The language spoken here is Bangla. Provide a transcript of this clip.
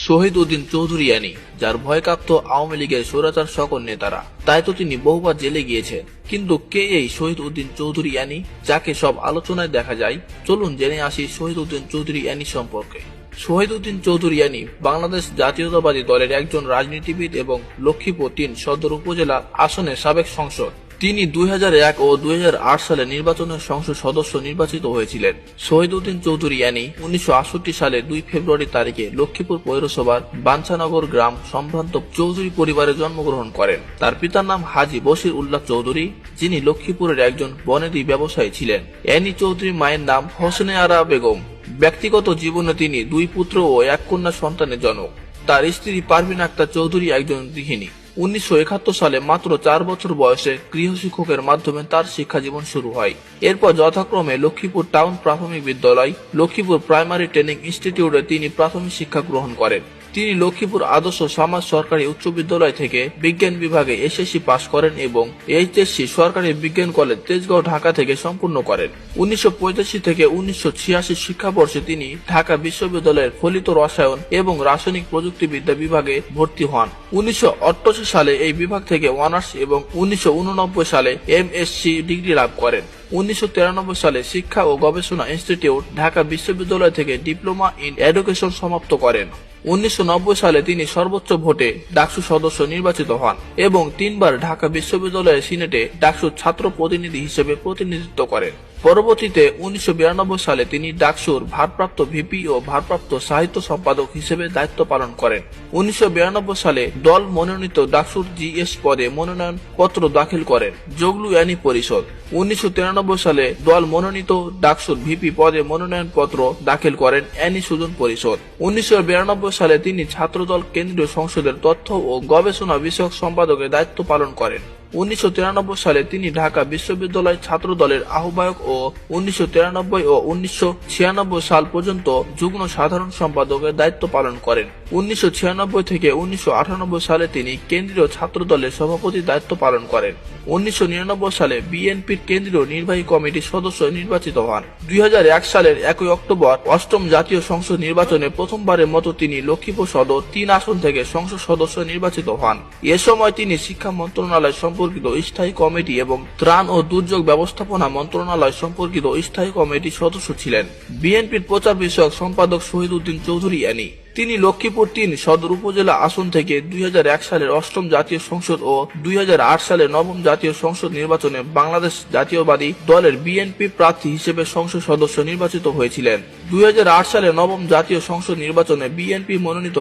শহীদ উদ্দিন চৌধুরী অ্যানি, যার ভয়কাপ্ত আওয়ামী লীগের স্বৈরাচার সকল নেতারা, তাই তো তিনি বহুবার জেলে গিয়েছেন। কিন্তু কে এই শহীদ উদ্দিন চৌধুরী অ্যানি, যাকে সব আলোচনায় দেখা যায়? চলুন জেনে আসি শহীদ উদ্দিন চৌধুরী অ্যানি সম্পর্কে। শহীদ উদ্দিন চৌধুরী অ্যানি বাংলাদেশ জাতীয়তাবাদী দলের একজন রাজনীতিবিদ এবং লক্ষ্মীপুর ৩ সদর উপজেলা আসনের সাবেক সংসদ। তিনি 2001 ও 2008 সালে নির্বাচনের সংসদ সদস্য নির্বাচিত হয়েছিলেন। শহীদ উদ্দিন চৌধুরী অ্যানি 1968 সালে 2 ফেব্রুয়ারি তারিখে লক্ষ্মীপুর পৌরসভার বাঞ্ছানগর গ্রাম সম্ভ্রান্ত চৌধুরী পরিবারে জন্মগ্রহণ করেন। তার পিতার নাম হাজী বশির উল্লাহ চৌধুরী, যিনি লক্ষ্মীপুরের একজন বনেদি ব্যবসায়ী ছিলেন। অ্যানি চৌধুরী মায়ের নাম হোসনে আরা বেগম। ব্যক্তিগত জীবনে তিনি 2 পুত্র ও 1 কন্যা সন্তানের জনক। তার স্ত্রী পারভিন আক্তার চৌধুরী একজন গৃহিণী। 1971 সালে মাত্র 4 বছর বয়সে গৃহশিক্ষকের মাধ্যমে তার শিক্ষা জীবন শুরু হয়। এরপর যথাক্রমে লক্ষ্মীপুর টাউন প্রাথমিক বিদ্যালয়, লক্ষ্মীপুর প্রাইমারি ট্রেনিং ইনস্টিটিউটে তিনি প্রাথমিক শিক্ষা গ্রহণ করেন। তিনি লক্ষ্মীপুর আদর্শ সমাজ সরকারি উচ্চ বিদ্যালয় থেকে বিজ্ঞান বিভাগে এসএসসি পাশ করেন এবং এইচএসসি সরকারি বিজ্ঞান কলেজ তেজগাঁও ঢাকা থেকে সম্পূর্ণ করেন। 1985 থেকে 1986 শিক্ষাবর্ষে তিনি ঢাকা বিশ্ববিদ্যালয়ের ফলিত রসায়ন এবং রাসায়নিক প্রযুক্তিবিদ্যা বিভাগে ভর্তি হন। 1988 সালে এই বিভাগ থেকে অনার্স এবং 1989 সালে এমএসসি ডিগ্রি লাভ করেন। 1993 সালে শিক্ষা ও গবেষণা ইনস্টিটিউট ঢাকা বিশ্ববিদ্যালয় থেকে ডিপ্লোমা ইন এডুকেশন সমাপ্ত করেন। 1990 সালে তিনি সর্বোচ্চ ভোটে ডাকসু সদস্য নির্বাচিত হন এবং 3 বার ঢাকা বিশ্ববিদ্যালয়ের সিনেটে ডাকসুর ছাত্র প্রতিনিধি হিসেবে প্রতিনিধিত্ব করেন। পরবর্তীতে 1992 সালে তিনি ডাকসুর ভারপ্রাপ্ত ভিপি ও ভারপ্রাপ্ত সাহিত্য সম্পাদক হিসেবে দায়িত্ব পালন করেন। 1992 সালে দল মনোনীত ডাকসুর জিএস পদে মনোনয়ন পত্র দাখিল করেন জগলু অ্যানি পরিষদ। 1993 সালে দল মনোনীত ডাকসুর ভিপি পদে মনোনয়ন পত্র দাখিল করেন অ্যানি সুজন পরিষদ। 1992 সালে তিনি ছাত্রদল কেন্দ্রীয় সংসদের তথ্য ও গবেষণা বিষয়ক সম্পাদকের দায়িত্ব পালন করেন। 1993 সালে তিনি ঢাকা বিশ্ববিদ্যালয় ছাত্র দলের আহ্বায়ক ও 1993 ও 1996 সাল পর্যন্ত যুগ্ম সাধারণ সম্পাদকের দায়িত্ব পালন করেন। 1996 থেকে 1998 সালে তিনি কেন্দ্রীয় ছাত্র দলের সভাপতির দায়িত্ব পালন করেন। 1999 সালে বিএনপির কেন্দ্রীয় নির্বাহী কমিটির সদস্য নির্বাচিত হন। 2001 সালের 1 অক্টোবর 8ম জাতীয় সংসদ নির্বাচনে প্রথমবারের মতো তিনি লক্ষ্মীপুর সদর 3 আসন থেকে সংসদ সদস্য নির্বাচিত হন। এ সময় তিনি শিক্ষা মন্ত্রণালয় সম্পর্কিত স্থায়ী কমিটি এবং ত্রাণ ও দুর্যোগ ব্যবস্থাপনা মন্ত্রণালয় সম্পর্কিত স্থায়ী কমিটির সদস্য ছিলেন। বিএনপির প্রচার বিষয়ক সম্পাদক শহীদ উদ্দিন চৌধুরী অ্যানি। তিনি লক্ষ্মীপুর 3 সদর উপজেলা আসন থেকে 2001 সালের 8ম জাতীয় সংসদ ও 2008 সালের 9ম জাতীয় সংসদ নির্বাচনে বাংলাদেশ জাতীয়বাদী দলের বিএনপি প্রার্থী হিসেবে সংসদ সদস্য নির্বাচিত হয়েছিলেন। 2008 সালের 9ম জাতীয় সংসদ নির্বাচনে বিএনপি মনোনীত